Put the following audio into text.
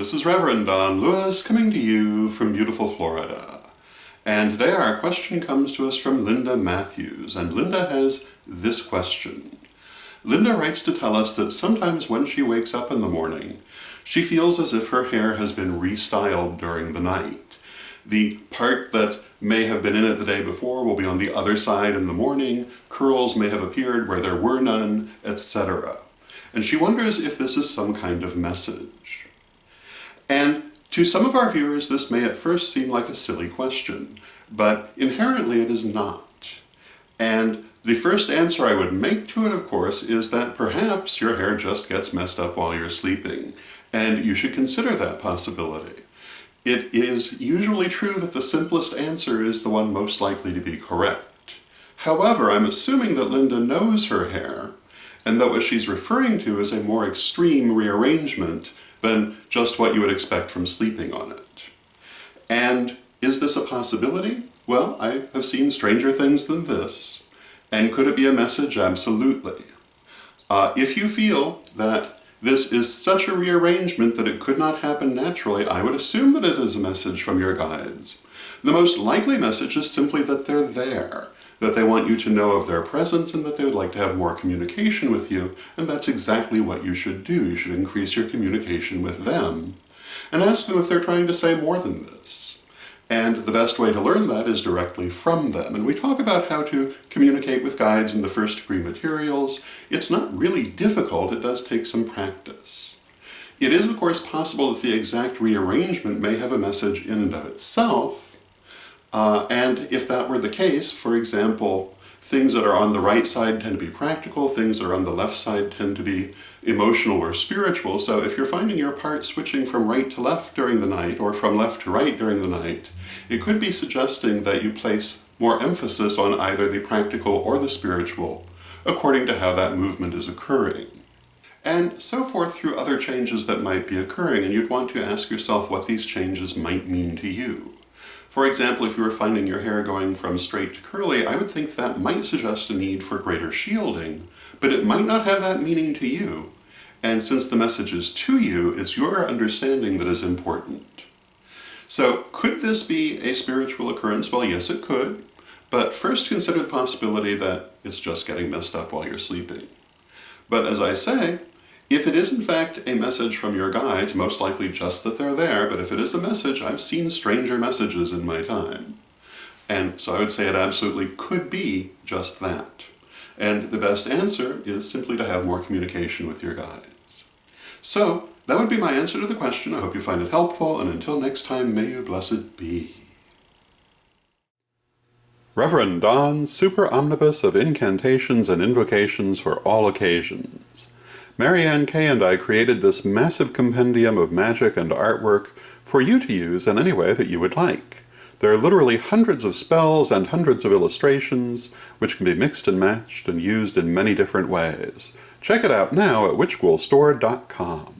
this is Reverend Don Lewis coming to you from beautiful Florida. And today our question comes to us from Linda Matthews, and Linda has this question. Linda writes to tell us that sometimes when she wakes up in the morning, she feels as if her hair has been restyled during the night. The part that may have been in it the day before will be on the other side in the morning, curls may have appeared where there were none, etc. And she wonders if this is some kind of message. And to some of our viewers, this may at first seem like a silly question, but inherently it is not. And the first answer I would make to it, of course, is that perhaps your hair just gets messed up while you're sleeping, and you should consider that possibility. It is usually true that the simplest answer is the one most likely to be correct. However, I'm assuming that Linda knows her hair, and that what she's referring to is a more extreme rearrangement than just what you would expect from sleeping on it. And is this a possibility? Well, I have seen stranger things than this. And could it be a message? Absolutely. If you feel that this is such a rearrangement that it could not happen naturally, I would assume that it is a message from your guides. The most likely message is simply that they're there, that they want you to know of their presence and that they would like to have more communication with you, and that's exactly what you should do. You should increase your communication with them and ask them if they're trying to say more than this. And the best way to learn that is directly from them. And we talk about how to communicate with guides in the first degree materials. It's not really difficult, it does take some practice. It is, of course, possible that the exact rearrangement may have a message in and of itself. And if that were the case, for example, things that are on the right side tend to be practical, things that are on the left side tend to be emotional or spiritual. So if you're finding your part switching from right to left during the night, or from left to right during the night, it could be suggesting that you place more emphasis on either the practical or the spiritual, according to how that movement is occurring. And so forth through other changes that might be occurring, and you'd want to ask yourself what these changes might mean to you. For example, if you were finding your hair going from straight to curly, I would think that might suggest a need for greater shielding, but it might not have that meaning to you. And since the message is to you, it's your understanding that is important. So could this be a spiritual occurrence? Well, yes, it could. But first consider the possibility that it's just getting messed up while you're sleeping. But as I say, if it is in fact a message from your guides, most likely just that they're there, but if it is a message, I've seen stranger messages in my time. And so I would say it absolutely could be just that. And the best answer is simply to have more communication with your guides. So that would be my answer to the question. I hope you find it helpful, and until next time, may you blessed be. Reverend Don, super omnibus of incantations and invocations for all occasions. Marianne Kay and I created this massive compendium of magic and artwork for you to use in any way that you would like. There are literally hundreds of spells and hundreds of illustrations, which can be mixed and matched and used in many different ways. Check it out now at witchghoulstore.com.